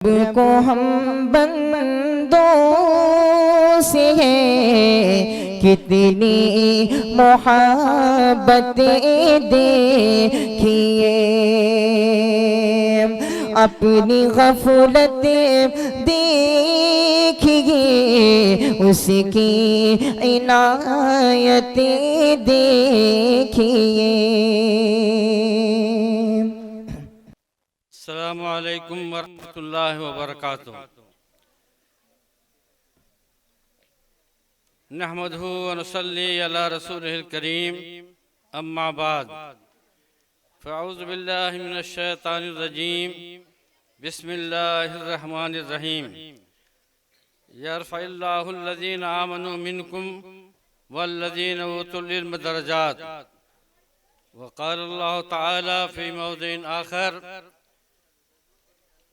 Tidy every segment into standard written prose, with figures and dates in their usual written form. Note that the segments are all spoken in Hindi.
को हम बंदों से है कितनी मोहब्बतें देखिए, अपनी गफलत देखिए, उसकी इनायतें देखिए। अस्सलामु अलैकुम वरहमतुल्लाहि वबरकातुहू। नहमदुहु व नुसल्ली अला रसूलिहिल करीम, अम्मा बाद। फ़अऊज़ु बिल्लाहि मिनश शैतानिर रजीम, बिस्मिल्लाहिर रहमानिर रहीम। यरफ़इल्लाहु अल्लज़ीना आमनू मिनकुम वल्लज़ीना ऊतुल इल्म दरजात। व क़ाल अल्लाहु तआला फ़ी मौज़िइन आख़र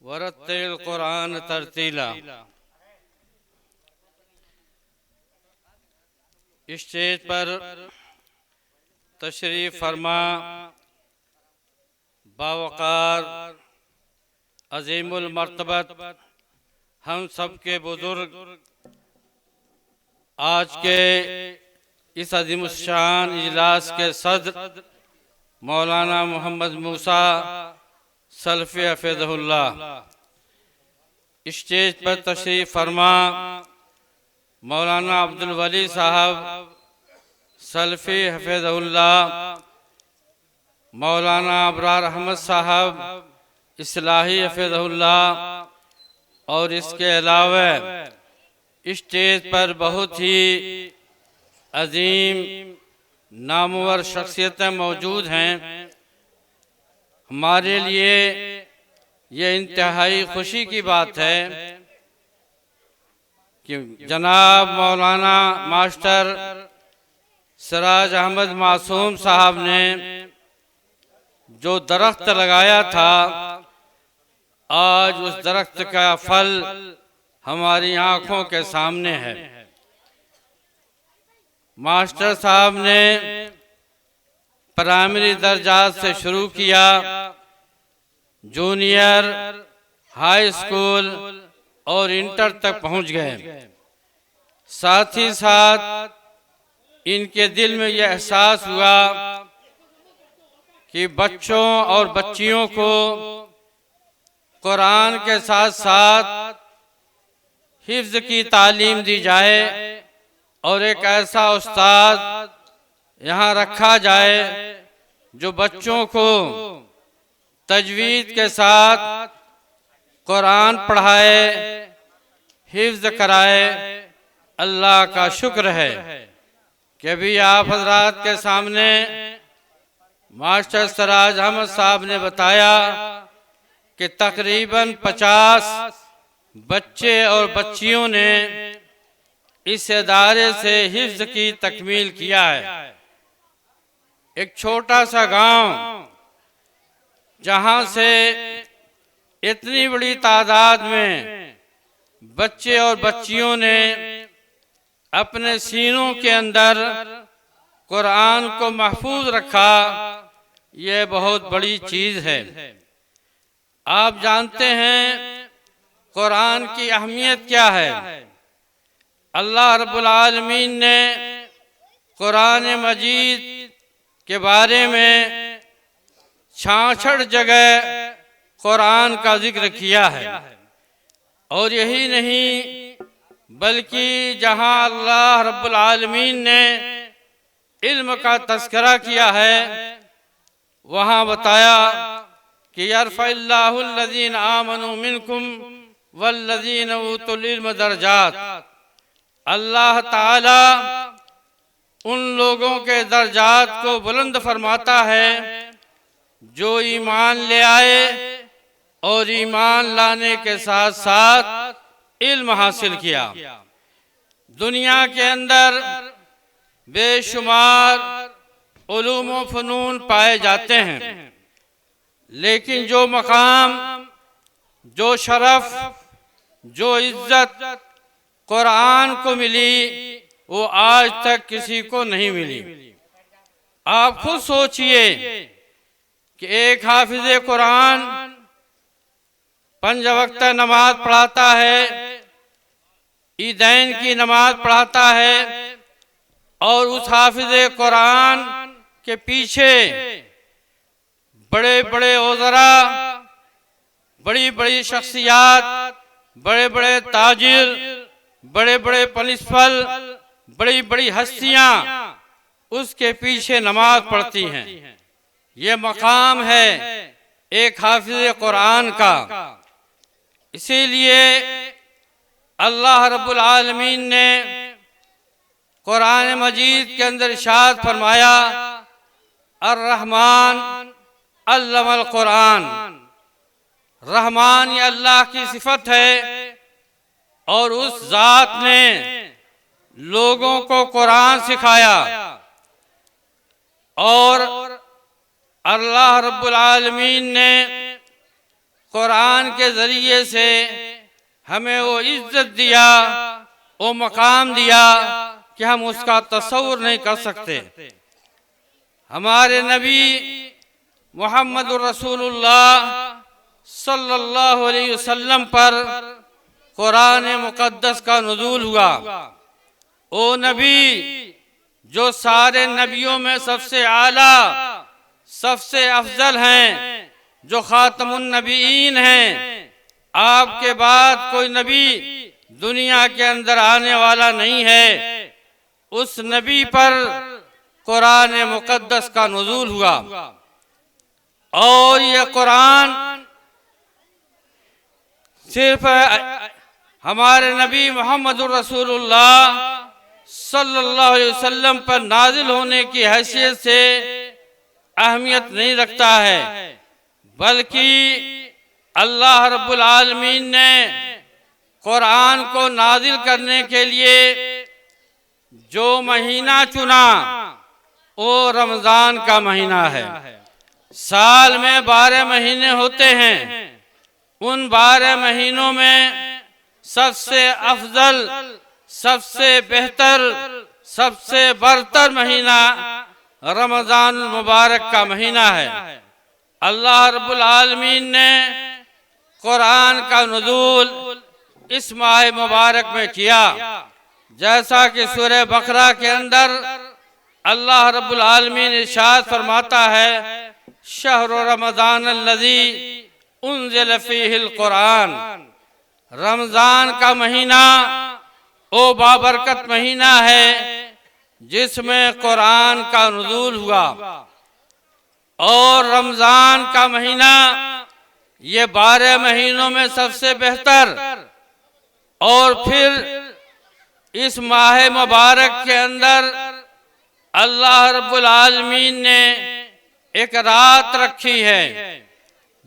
वरत्तिल कुरान तरतीला। स्टेज पर तशरीफ फरमा बावकार अज़ीमुल मर्तबत हम सब के बुजुर्ग, आज के इस अज़ीमुश्शान इजलास के सदर मौलाना मोहम्मद मूसा सल्फ़ी हफ़िज़हुल्लाह, स्टेज पर तशरीफ़ फरमा मौलाना अब्दुल वली साहब सल्फ़ी हफ़िज़हुल्लाह, मौलाना अबरार अहमद साहब इस्लाही हफ़िज़हुल्लाह, और इसके अलावा स्टेज पर बहुत ही अजीम नामवर शख्सियतें मौजूद हैं। हमारे लिए ये इंतहाई खुशी की बात है कि जनाब मौलाना मास्टर सिराज अहमद मासूम साहब ने जो दरख्त लगाया था, आज उस दरख्त का फल हमारी आंखों के सामने है। मास्टर साहब ने प्राइमरी दर्जात से शुरू किया, जूनियर, हाई स्कूल और इंटर तक पहुंच गए। साथ ही साथ इनके दिल में यह एहसास हुआ कि बच्चों और बच्चियों को कुरान के साथ साथ हिफ्ज़ की तालीम दी जाए और एक ऐसा उस्ताद यहाँ रखा जाए जो बच्चों को तजवीद के साथ कुरान पढ़ाए, हिफ्ज़ कराए। अल्लाह का शुक्र है कि अभी आप हजरात के सामने मास्टर सिराज अहमद साहब ने बताया कि तकरीबन 50 बच्चे और बच्चियों ने इस इदारे से हिफ्ज़ की तकमील किया है। एक छोटा सा गांव जहां से इतनी बड़ी तादाद में बच्चे और बच्चियों ने अपने सीनों के अंदर कुरान को महफूज रखा, ये बहुत बड़ी चीज़ है। आप जानते हैं कुरान की अहमियत क्या है। अल्लाह रब्बुल आलमीन ने कुरान मजीद के बारे में 66 जगह कुरान का जिक्र किया है। और यही नहीं बल्कि जहां अल्लाह रब्बुल आलमीन ने इल्म का तज़किरा किया है, वहाँ बताया कि यरफ़इल्लाहु अल्लज़ीना आमनू मिनकुम वल्लज़ीना ऊतुल इल्म दरजात। अल्लाह ताला उन लोगों के दर्जात को बुलंद फरमाता है जो ईमान ले आए और ईमान लाने के साथ साथ इल्म हासिल किया। दुनिया के अंदर बेशुमार उलूम व फ़नून पाए जाते हैं, लेकिन जो मकाम, जो शरफ, जो इज्जत कुरान को मिली वो आज तक किसी को नहीं मिली। आप खुद सोचिए कि एक हाफिज़े कुरान 5 वक्त नमाज पढ़ाता है, ईदैन की नमाज पढ़ाता है, और उस हाफिज कुरान के पीछे बड़े बड़े ओज़रा, बड़ी बड़ी शख्सियात, बड़े बड़े ताजिर, बड़े बड़े प्रिंसिपल, बड़ी बड़ी हस्तियां उसके पीछे नमाज पढ़ती हैं। ये मकाम है एक हाफिज कुरान का। इसीलिए अल्लाह रब्बुल आलमीन ने कुरान मजीद के अंदर इरशाद फरमाया, अर्रहमान अल्लमल कुरान। रहमान ये अल्लाह की सिफत है, और उस जात ने लोगों को कुरान सिखाया। और अल्लाह रब्बुल आलमीन ने कुरान के ज़रिए से हमें वो इज्जत दिया, वो मकाम दिया कि हम उसका तस्वुर नहीं कर सकते। हमारे नबी मुहम्मदुर रसूलुल्लाह सल्लल्लाहु अलैहि वसल्लम पर कुरान मुक़द्दस का नुज़ूल हुआ। ओ नबी जो सारे नबियों में सबसे आला, सबसे अफजल हैं, जो खातमुन नबीयीन हैं, आपके बाद कोई नबी दुनिया के अंदर आने वाला नहीं है। उस नबी पर कुरान मुक़द्दस का नुज़ूल हुआ। और ये कुरान सिर्फ हमारे नबी मुहम्मदुर रसूलुल्लाह सल्लल्लाहु अलैहि वसल्लम पर नाजिल होने की हैसियत से अहमियत नहीं रखता है, बल्कि अल्लाह रब्बुल आलमीन ने कुरान को नाजिल करने के लिए जो महीना चुना वो रमज़ान का महीना है। साल में 12 महीने होते हैं। उन 12 महीनों में सबसे अफजल, सबसे बेहतर, सबसे बरतर महीना रमज़ान मुबारक का महीना है। अल्लाह रब्बुल आलमीन ने कुरान का नुज़ूल इस माह मुबारक में किया। जैसा कि सूरह बकरा के अंदर अल्लाह रब्बुल आलमीन इरशाद फरमाता है, शहरु रमज़ान अल्लज़ी उन्ज़िल फ़ीहिल कुरान। रमज़ान का महीना ओ बाबरकत महीना है जिसमें कुरान का नुज़ूल हुआ। और रमज़ान का महीना ये 12 महीनों में सबसे बेहतर। और फिर इस माह मुबारक के अंदर अल्लाह रब्बुल आलमीन ने एक रात रखी है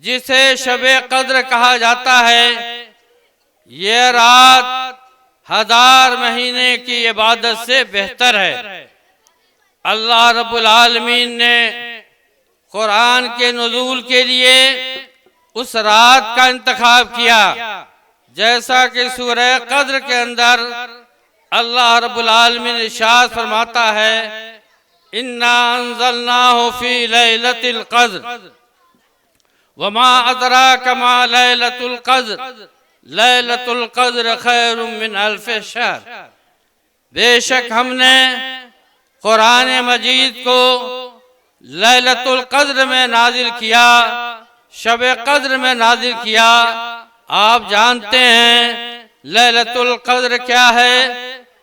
जिसे शबे कद्र कहा जाता है। ये रात 1000 महीने की इबादत से बेहतर है। अल्लाह रब्बुल आलमीन ने कुरान के नुज़ूल के लिए उस रात का इंतखाब किया। जैसा कि सूरह कद्र के अंदर अल्लाह रब्बुल आलमीन इरशाद फरमाता है, इन्ना अंज़लनाहु फ़ी लैलतिल क़द्र वमा अदराका मा लैलतुल क़द्र लैलतुल क़द्र खैरुम मिन अल्फ़ि शहर। बेशक हमने कुरान मजीद को लैलतुल क़द्र में नाजिल किया, शब क़द्र में नाजिल किया। आप जानते हैं लैलतुल क़द्र क्या है,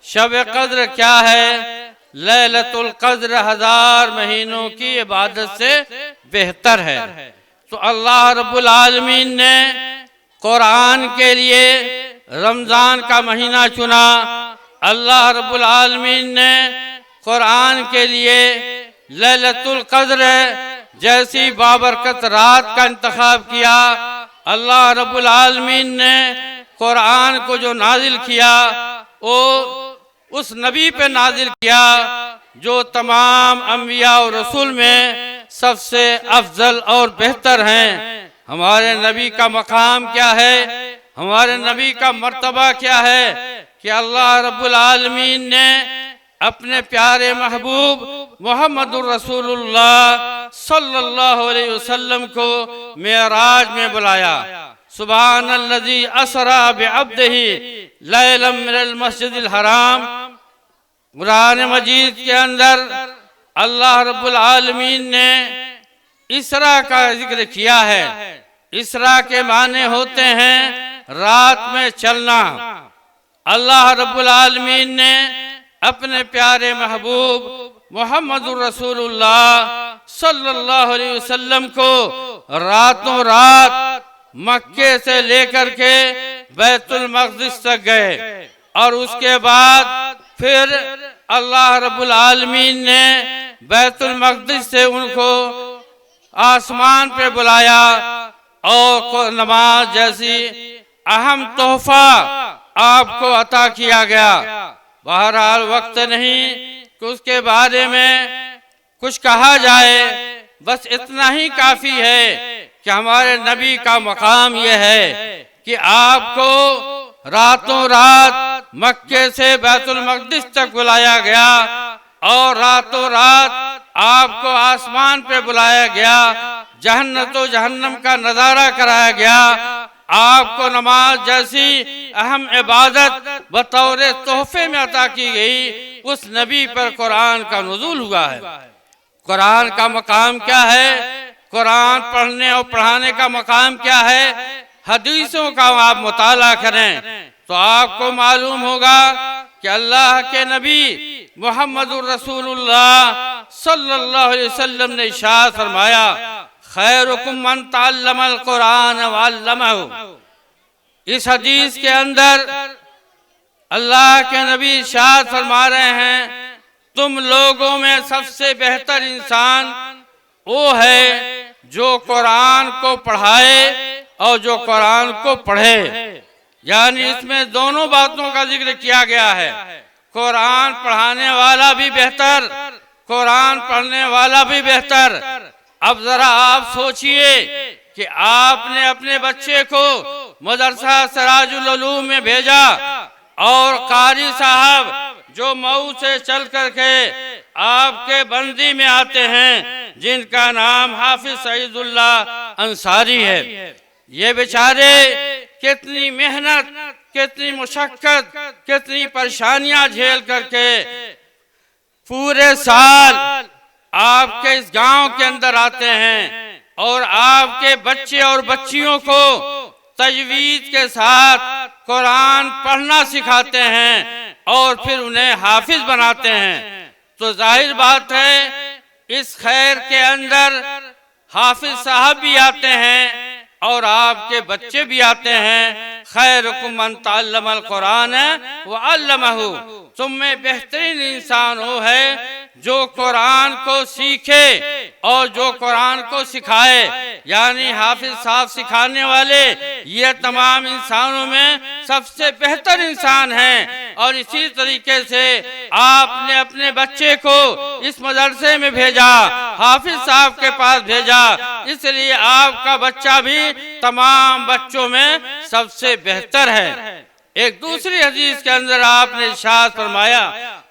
शब क़द्र क्या है। लैलतुल क़द्र 1000 महीनों की इबादत से बेहतर है। तो अल्लाह रब्बुल आलमीन ने कुरान के लिए रमज़ान का महीना चुना। अल्लाह रब्बुल आलमीन ने कुरान के लिए लैलतुल क़द्र जैसी बाबरकत रात का इंतखाब किया। अल्लाह रब्बुल आलमीन ने कुरान को जो नाजिल किया वो उस नबी पे नाजिल किया जो तमाम अंबिया और रसूल में सबसे अफजल और बेहतर हैं। हमारे नबी का मकाम क्या है, हमारे नबी का मर्तबा क्या है कि अल्लाह रब्बुल आलमीन ने अपने प्यारे महबूब मुहम्मदुर रसूलुल्लाह सल्लल्लाहु अलैहि वसल्लम को मेराज में बुलाया। सुबहानल्लज़ी असरा बिअब्दिही लैलन मिनल मस्जिदिल हराम। कुरान मजीद के अंदर अल्लाह रब्बुल आलमीन ने इसरा का जिक्र किया है। इसरा के माने होते हैं रात में चलना। अल्लाह रब्बुल आलमीन ने अपने प्यारे महबूब मोहम्मदुर रसूलुल्लाह सल्लल्लाहु अलैहि वसल्लम को रातों रात मक्के से लेकर के बैतुल मक़दिस तक गए और उसके बाद फिर अल्लाह रब्बुल आलमीन ने बैतुल मक़दिस से उनको आसमान पे बुलाया और नमाज जैसी अहम तोहफा आपको अता किया गया। बहरहाल वक्त नहीं कि उसके बारे में कुछ कहा जाए, बस इतना ही काफी है कि हमारे नबी का मकाम यह है कि आपको रातों रात मक्के से बैतुल मक़दिस तक बुलाया गया और रातों रात आपको आसमान पे बुलाया गया। जहन्नत व जहन्नम का नजारा कराया गया। आपको नमाज जैसी अहम इबादत बतौर तोहफे में अता की गई। उस नबी पर कुरान का नुज़ूल हुआ है। कुरान का मकाम क्या है? कुरान पढ़ने और पढ़ाने का मकाम क्या है? हदीसों का आप मुताला करें तो आपको मालूम होगा कि अल्लाह के नबी मोहम्मदुर रसूलुल्लाह सल्लल्लाहु अलैहि वसल्लम ने इरशाद फरमाया, खैरुकुम मन तअल्लमल कुरान व अल्लमहु। इस हदीस के अंदर अल्लाह के नबी इरशाद फरमा रहे हैं, तुम लोगों में सबसे बेहतर इंसान वो है जो कुरान को पढ़ाए और जो कुरान को पढ़े। यानी इसमें दोनों बातों का जिक्र किया गया है। कुरान पढ़ाने वाला भी बेहतर, कुरान पढ़ने वाला भी बेहतर। अब जरा आप सोचिए कि आपने अपने बच्चे को मदरसा सिराजुल उलूम में भेजा और कारी साहब जो मऊ से चल करके आपके बंदी में आते हैं, जिनका नाम हाफिज सईदुल्लाह अंसारी है, ये बेचारे कितनी मेहनत, कितनी मुशक्कत, कितनी परेशानियां झेल करके पूरे साल आपके इस गांव के अंदर आते हैं और आपके बच्चे और बच्चियों को तजवीज के साथ कुरान पढ़ना सिखाते हैं और फिर उन्हें हाफिज बनाते हैं। तो जाहिर बात है इस खैर के अंदर हाफिज साहब भी आते हैं और आपके बच्चे भी आते हैं। खैरुकुम मन तअल्लमल कुरान व अल्लमहु। तुम में बेहतरीन इंसान वो है जो कुरान को सीखे और जो कुरान को सिखाए। यानी हाफिज साहब सिखाने वाले ये तमाम इंसानों में सबसे बेहतर इंसान हैं। और इसी तरीके से आपने अपने बच्चे को इस मदरसे में भेजा, हाफिज साहब के पास भेजा, इसलिए आपका बच्चा भी तमाम बच्चों में सबसे बेहतर है। एक दूसरी हदीस के अंदर आपने इरशाद फरमाया,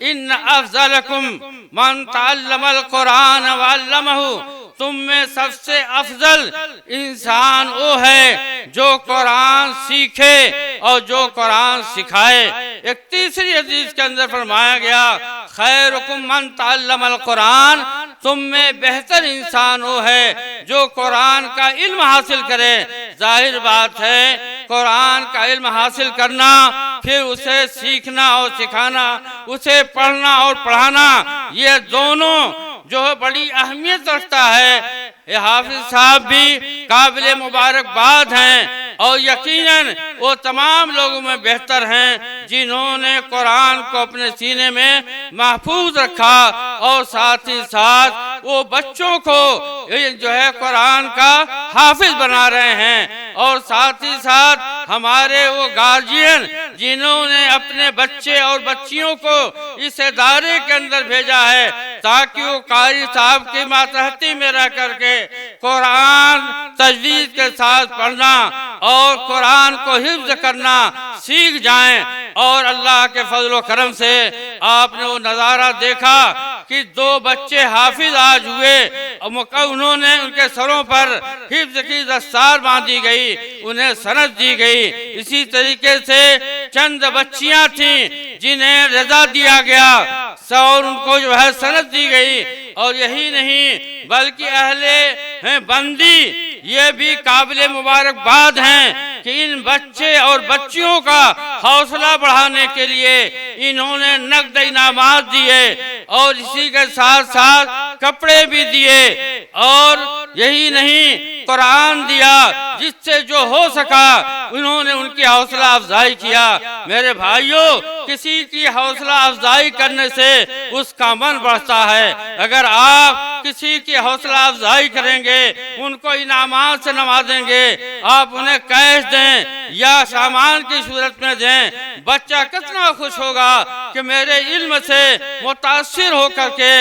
इन्न अफज़लकुम मन तअल्लमल कुरान व अल्लमहु। तुम में सबसे अफजल इंसान वो है जो कुरान सीखे और जो कुरान सिखाए। एक तीसरी हदीस के अंदर फरमाया गया, खैरुकुम मन तअल्लमल कुरान। तुम में बेहतर इंसान वो है जो कुरान का इल्म हासिल करे। जाहिर बात है कुरान का इल्म हासिल करना, फिर उसे सीखना और सिखाना, उसे पढ़ना और पढ़ाना, ये दोनों जो है बड़ी अहमियत रखता है। ये हाफिज साहब भी काबिल मुबारकबाद हैं और यकीनन वो तमाम लोगों में बेहतर हैं जिन्होंने कुरान को अपने सीने में महफूज रखा और साथ ही साथ वो बच्चों को जो है कुरान का हाफिज बना रहे हैं। और साथ ही साथ हमारे वो गार्जियन जिन्होंने अपने बच्चे और बच्चियों को इस इदारे के अंदर भेजा है ताकि वो कारी साहब की मातहती में रह करके कुरान तजवीज के साथ पढ़ना और कुरान को हिफ्ज करना सीख जाएं। और अल्लाह के फजल करम से आपने वो नज़ारा देखा कि 2 बच्चे हाफिज आज हुए और उन्होंने उनके सरों पर हिफ्ज़ की दस्तार बांधी गई, उन्हें सनद दी गई। इसी तरीके से चंद बच्चियां थीं जिन्हें रजा दिया गया और उनको जो है सनद दी गई। और यही नहीं बल्कि अहले बंदी ये भी काबिल मुबारकबाद हैं कि इन बच्चे और बच्चियों का हौसला बढ़ाने के लिए इन्होंने नकद इनामात दिए और इसी के साथ साथ कपड़े भी दिए। और यही नहीं कुरान दिया, जिससे जो हो सका उन्होंने उनकी हौसला अफजाई किया। मेरे भाइयों, किसी की हौसला अफजाई करने से उसका मन बढ़ता है। अगर आप किसी की हौसला अफजाई करेंगे, उनको इनामात से नवाजेंगे, आप उन्हें कैश दें या सामान की सूरत में दें, बच्चा कितना खुश होगा कि मेरे इल्म से मुतासिर होकर के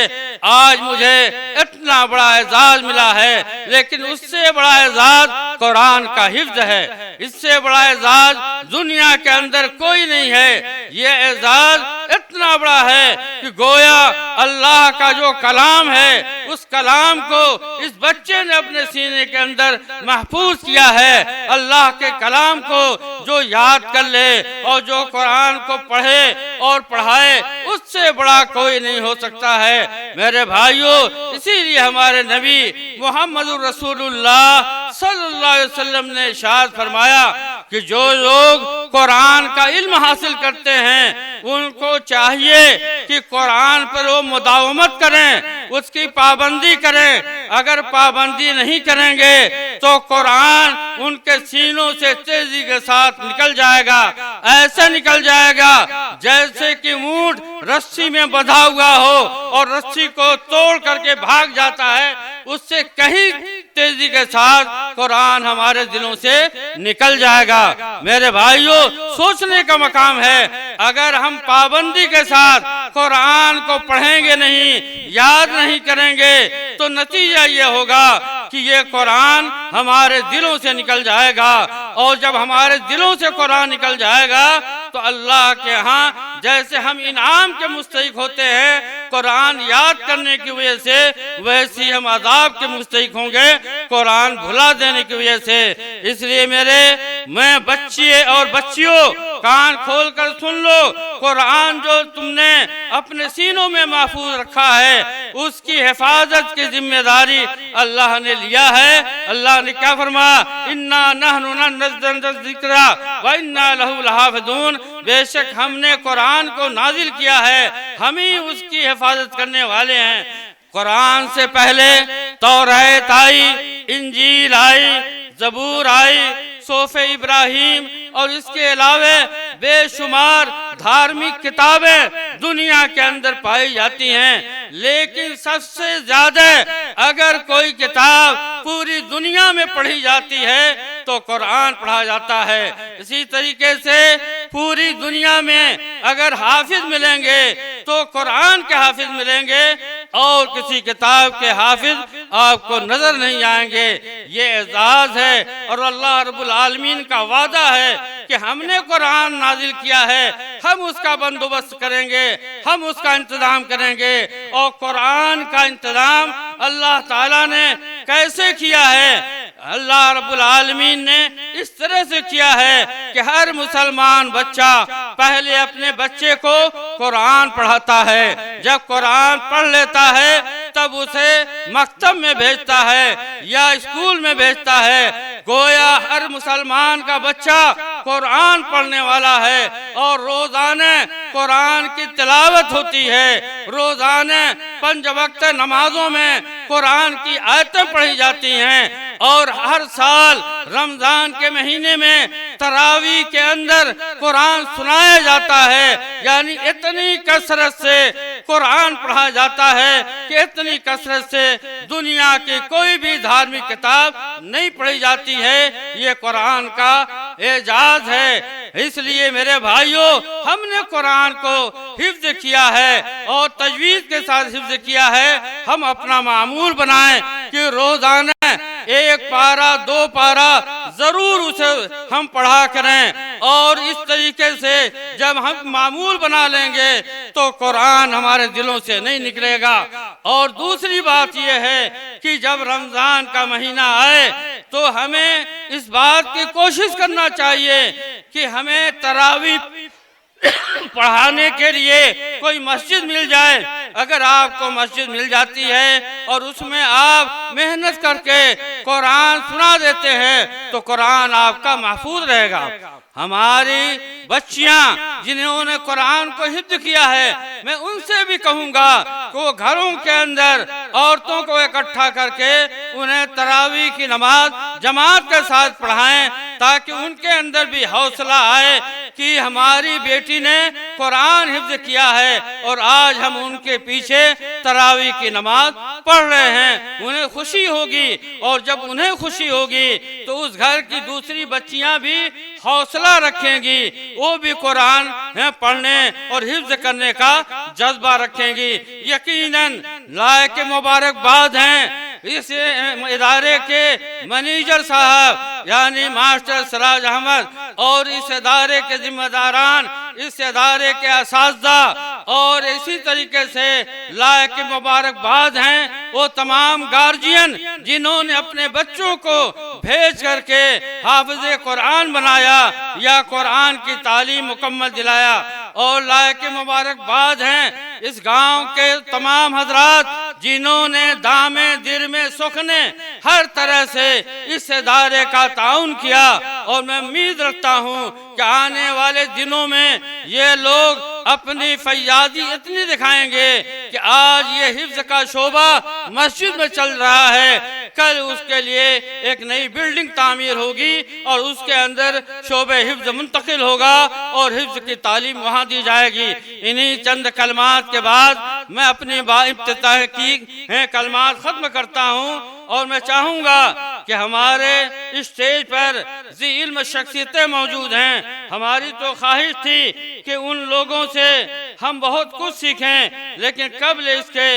आज मुझे इतना बड़ा एजाज मिला है। लेकिन उससे बड़ा एजाज कुरान का हिफ्ज है, इससे बड़ा एजाज दुनिया के अंदर कोई नहीं है। ये एजाज इतना बड़ा है कि गोया अल्लाह का जो कलाम है उस कलाम को इस बच्चे ने अपने सीने के अंदर महफूज किया है। अल्लाह के कलाम को जो याद कर ले और जो कुरान को पढ़े और पढ़ाए, उससे बड़ा कोई नहीं हो सकता है। मेरे भाइयों, इसीलिए हमारे नबी मोहम्मद रसूलुल्लाह सल्लल्लाहु अलैहि वसल्लम ने इरशाद फरमाया कि जो लोग कुरान का इल्म हासिल करते हैं उनको चाहिए कि कुरान पर वो मुदावमत करें, उसकी पाबंदी करें। अगर पाबंदी नहीं करेंगे तो कुरान उनके सीनों से तेजी के साथ निकल जाएगा। ऐसा निकल जाएगा जैसे कि ऊंट रस्सी में बंधा हुआ हो और रस्सी को तोड़ करके भाग जाता है, उससे कहीं तेजी के साथ कुरान हमारे दिलों से निकल जाएगा। मेरे भाइयों, सोचने का मकाम है, अगर हम पाबंदी के साथ कुरान को पढ़ेंगे नहीं, याद नहीं करेंगे, तो नतीजा ये होगा कि ये कुरान हमारे दिलों से निकल जाएगा। और जब हमारे दिलों से कुरान निकल जाएगा तो अल्लाह के यहाँ जैसे हम इनाम के मुस्तहिक होते हैं कुरान याद करने की वजह से, वैसे हम अज़ाब के मुस्तहिक होंगे कुरान भुला देने की वजह से। इसलिए मैं बच्चे और बच्चियों, कान खोल कर सुन लो, कुरान जो तुमने अपने सीनों में महफूज रखा है उसकी हिफाजत की जिम्मेदारी अल्लाह ने लिया है। अल्लाह ने क्या फरमाया, इन्ना नहनु नज़्ज़लना ज़िक्रा व इन्ना लहु लहाफ़िज़ून, बेशक हमने कुरान को नाजिल किया है, हम ही उसकी हिफाजत करने वाले हैं। कुरान से पहले तौरात आई, इंजील आई, ज़बूर आई, सोफ़े इब्राहिम और इसके अलावे बेशुमार धार्मिक किताबें दुनिया के अंदर पाई जाती हैं। लेकिन सबसे ज्यादा अगर कोई किताब पूरी दुनिया में पढ़ी जाती है तो कुरान पढ़ा जाता है। इसी तरीके से पूरी दुनिया में अगर हाफिज मिलेंगे तो कुरान के हाफिज मिलेंगे और किसी किताब के हाफिज आपको नजर नहीं आएंगे। ये एजाज है और अल्लाह रब्बुल आलमीन का वादा है कि हमने कुरान नाजिल किया है, हम उसका बंदोबस्त करेंगे, हम उसका इंतजाम करेंगे। और कुरान का इंतजाम अल्लाह ताला ने कैसे किया है? अल्लाह रब्बुल आलमीन ने इस तरह से किया है कि हर मुसलमान बच्चा पहले अपने बच्चे को कुरान पढ़ाता है। जब कुरान पढ़ लेता है तब उसे मकतब में भेजता है या स्कूल में भेजता है। गोया हर मुसलमान का बच्चा कुरान पढ़ने वाला है और रोजाना कुरान की तिलावत होती है। रोजाना 5 वक्त नमाजों में कुरान की आयतें पढ़ी जाती हैं और हर साल रमजान के महीने में तरावी के अंदर कुरान सुनाया जाता है। यानी इतनी कसरत से कुरान पढ़ा जाता है कि इतनी कसरत से दुनिया की कोई भी धार्मिक किताब नहीं पढ़ी जाती है। ये कुरान का एजाज है। इसलिए मेरे भाइयों, हमने कुरान को हिफ्ज किया है और तजवीज़ के साथ हिफ्ज किया है। हम अपना मामूल बनाएं कि रोजाना एक पारा 2 पारा जरूर उसे हम पढ़ा करें। और इस तरीके से जब हम मामूल बना लेंगे तो कुरान हमारे दिलों से नहीं निकलेगा। और दूसरी बात यह है कि जब रमजान का महीना आए तो हमें इस बात की कोशिश करना चाहिए कि हमें तरावी पढ़ाने के लिए कोई मस्जिद मिल जाए। अगर आपको मस्जिद मिल जाती है और उसमें आप मेहनत करके कुरान सुना देते हैं तो कुरान आपका महफूज रहेगा। हमारी बच्चियां जिन्होंने कुरान को हिफ्ज़ किया है, मैं उनसे भी कहूँगा कि वो घरों के अंदर औरतों को इकट्ठा करके उन्हें तरावी की नमाज जमात के साथ पढ़ाएं, ताकि उनके अंदर भी हौसला आए कि हमारी बेटी ने कुरान हिफ्ज़ किया है और आज हम उनके पीछे तरावी की नमाज पढ़ रहे हैं। उन्हें खुशी होगी और जब उन्हें खुशी होगी तो उस घर की दूसरी बच्चियां भी हौसला रखेंगी, वो भी कुरान पढ़ने और हिफ्ज़ करने का जज्बा रखेंगी। यकीनन लायक मुबारकबाद हैं इस इदारे के मैनेजर साहब यानी मास्टर सिराज अहमद और इस इदारे के जिम्मेदारान, इस इदारे के असातिज़ा, और इसी तरीके से लायक मुबारकबाद हैं वो तमाम गार्जियन जिन्होंने अपने बच्चों को भेज करके हाफिज़े कुरान बनाया या कुरान की तालीम मुकम्मल दिलाया। और लायक मुबारकबाद हैं इस गांव के तमाम हजरात जिन्होंने दामे दिर में सुखने हर तरह से इस इदारे का ताउन किया। और मैं उम्मीद रखता हूँ कि आने वाले दिनों में ये लोग अपनी फैयादी इतनी दिखाएंगे कि आज ये हिफ्ज़ का शोबा मस्जिद में चल रहा है, कल उसके लिए एक नई बिल्डिंग तामीर होगी और उसके अंदर शोबे हिफ्ज़ मुंतकिल होगा और हिफ्ज़ की तालीम वहाँ दी जाएगी। इन्हीं चंद कलमात के बाद मैं अपनी इब्तिदाई की कलमात ख़त्म करता हूँ और मैं चाहूँगा कि हमारे स्टेज पर ज़ी इल्म शख्सियतें मौजूद हैं। हमारी तो ख्वाहिश थी कि उन लोगों से हम बहुत कुछ सीखें, लेकिन कबल इसके